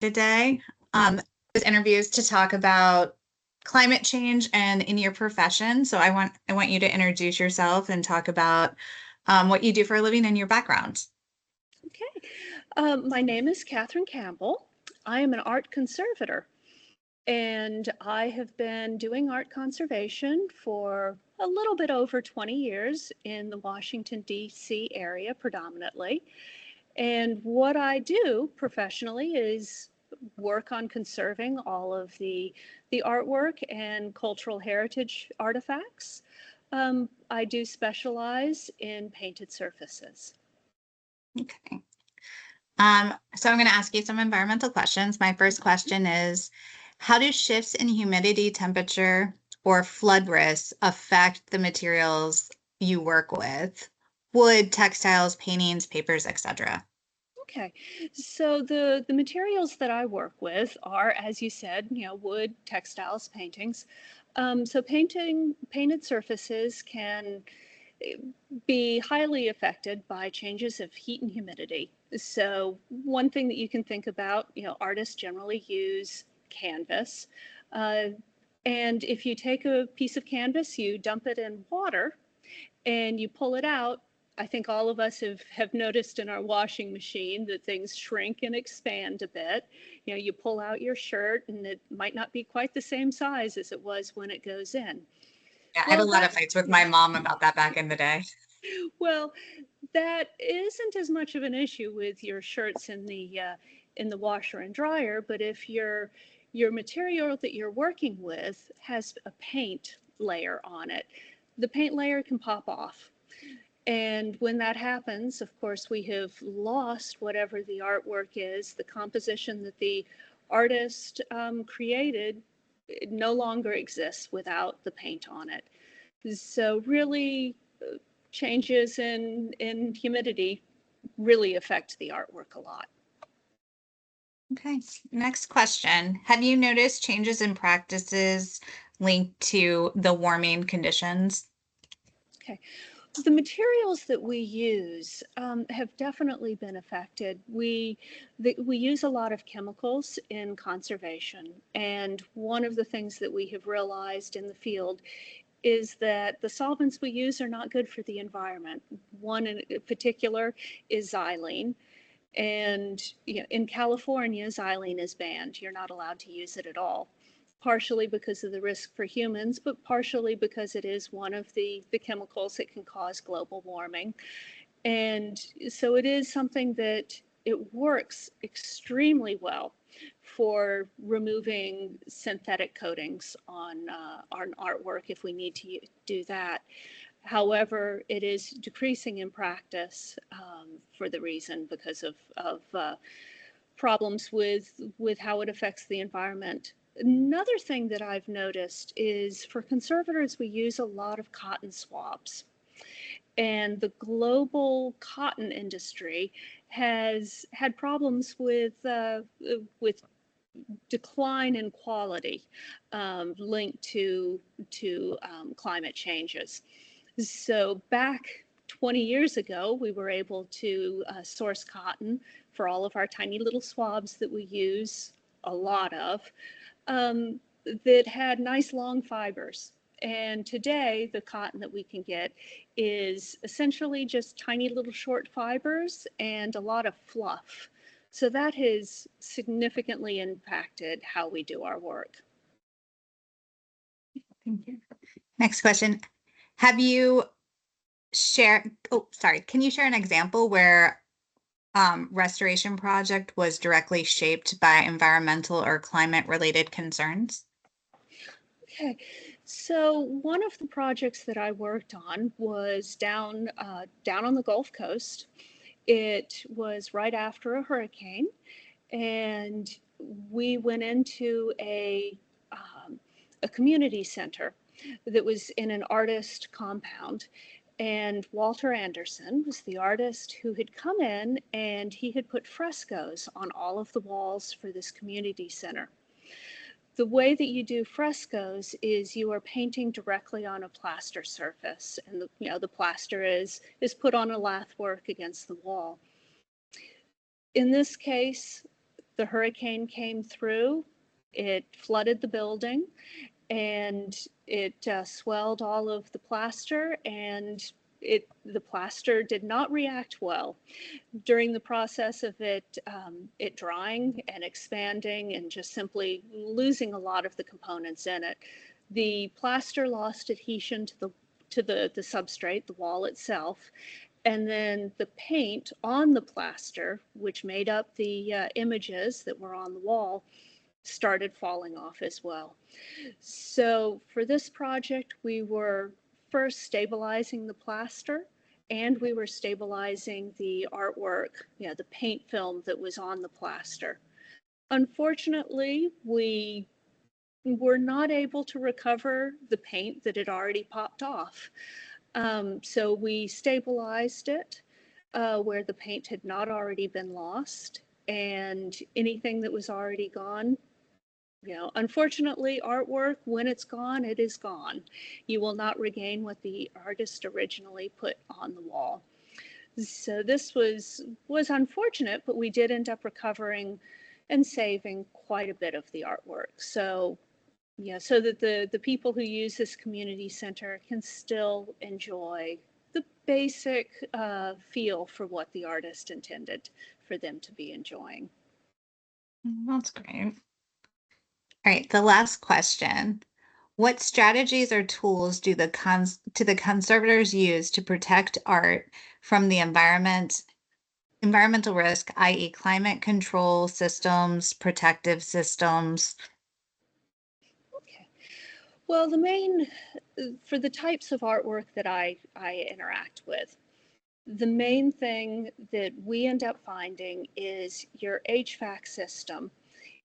today. This interview is to talk about climate change and in your profession. So I want you to introduce yourself and talk about what you do for a living and your background. Okay. My name is Catherine Campbell. I am an art conservator, and I have been doing art conservation for a little bit over 20 years in the Washington, D.C. area predominantly. And what I do professionally is work on conserving all of the artwork and cultural heritage artifacts. I do specialize in painted surfaces. Okay. So I'm going to ask you some environmental questions. My first question is, how do shifts in humidity, temperature, or flood risks affect the materials you work with? Wood, textiles, paintings, papers, etc. Okay, so the materials that I work with are, as you said, wood, textiles, paintings. So painted surfaces can be highly affected by changes of heat and humidity. So one thing that you can think about, artists generally use canvas. Uh, and if you take a piece of canvas, you dump it in water, and you pull it out, I think all of us have noticed in our washing machine that things shrink and expand a bit. You pull out your shirt and it might not be quite the same size as it was when it goes in. Yeah, I had a Well, lot of fights with my mom about that back in the day. well, that isn't as much of an issue with your shirts in the washer and dryer, but if your material that you're working with has a paint layer on it, the paint layer can pop off. And when that happens, of course, we have lost whatever the artwork is, the composition that the artist created. It no longer exists without the paint on it. So really, changes in humidity really affect the artwork a lot. Okay, next question. Have you noticed changes in practices linked to the warming conditions? Okay. The materials that we use have definitely been affected. We use a lot of chemicals in conservation, and one of the things that we have realized in the field is that the solvents we use are not good for the environment. One in particular is xylene. And in California, xylene is banned. You're not allowed to use it at all, partially because of the risk for humans, but partially because it is one of the chemicals that can cause global warming. And so it is something that it works extremely well for removing synthetic coatings on artwork if we need to do that. However, it is decreasing in practice for the reason because of problems with how it affects the environment. Another thing that I've noticed is for conservators, we use a lot of cotton swabs. And the global cotton industry has had problems with decline in quality linked to climate changes. So back 20 years ago, we were able to source cotton for all of our tiny little swabs that we use a lot of that had nice long fibers. And today, the cotton that we can get is essentially just tiny little short fibers and a lot of fluff. So that has significantly impacted how we do our work. Thank you. Next question. Have you can you share an example where restoration project was directly shaped by environmental or climate related concerns? Okay, so one of the projects that I worked on was down on the Gulf Coast. It was right after a hurricane, and we went into a community center that was in an artist compound. And Walter Anderson was the artist who had come in and he had put frescoes on all of the walls for this community center. The way that you do frescoes is you are painting directly on a plaster surface, and the plaster is put on a lath work against the wall. In this case, The hurricane came through, it flooded the building, and it swelled all of the plaster, and the plaster did not react well during the process of it drying and expanding and just simply losing a lot of the components in it. The plaster lost adhesion to the substrate, the wall itself, and then the paint on the plaster, which made up the images that were on the wall, started falling off as well. So for this project, we were first stabilizing the plaster, and we were stabilizing the artwork, the paint film that was on the plaster. Unfortunately, we were not able to recover the paint that had already popped off. So we stabilized it where the paint had not already been lost, and anything that was already gone, unfortunately, artwork, when it's gone, it is gone. You will not regain what the artist originally put on the wall. So this was unfortunate, but we did end up recovering and saving quite a bit of the artwork. So so that the people who use this community center can still enjoy the basic feel for what the artist intended for them to be enjoying. That's great. All right, the last question. What strategies or tools do the conservators use to protect art from the environmental risk, i.e. climate control systems, protective systems? Okay. Well, the main, for the types of artwork that I interact with, the main thing that we end up finding is your HVAC system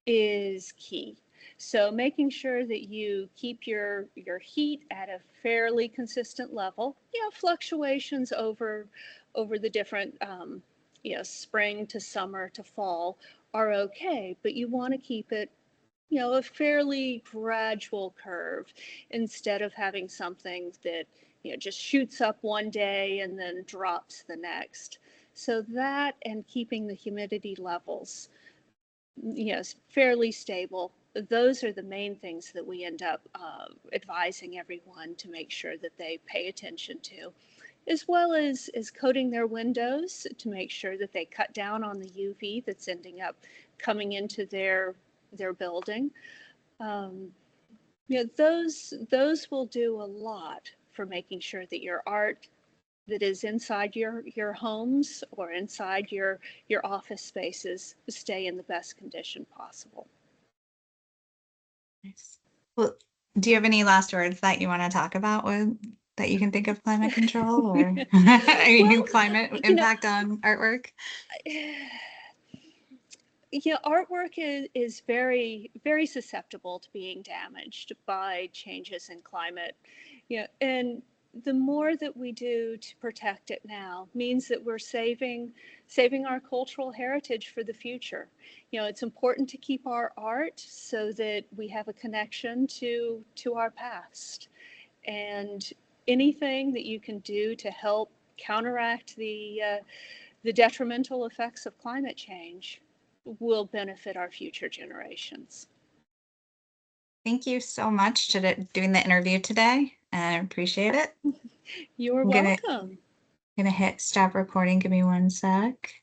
is key. So making sure that you keep your heat at a fairly consistent level. Fluctuations over the different spring to summer to fall are okay, but you want to keep it a fairly gradual curve instead of having something that just shoots up one day and then drops the next. So that, and keeping the humidity levels fairly stable. Those are the main things that we end up advising everyone to make sure that they pay attention to, as well as coating their windows to make sure that they cut down on the UV that's ending up coming into their building. Those will do a lot for making sure that your art that is inside your homes or inside your office spaces stay in the best condition possible. Nice. Well, do you have any last words that you want to talk about that you can think of climate control or Well, climate impact on artwork? Artwork is very, very susceptible to being damaged by changes in climate. And the more that we do to protect it now means that we're saving our cultural heritage for the future. It's important to keep our art so that we have a connection to our past. And anything that you can do to help counteract the detrimental effects of climate change will benefit our future generations. Thank you so much for doing the interview today. I appreciate it. You're I'm welcome. gonna hit stop recording. Give me one sec.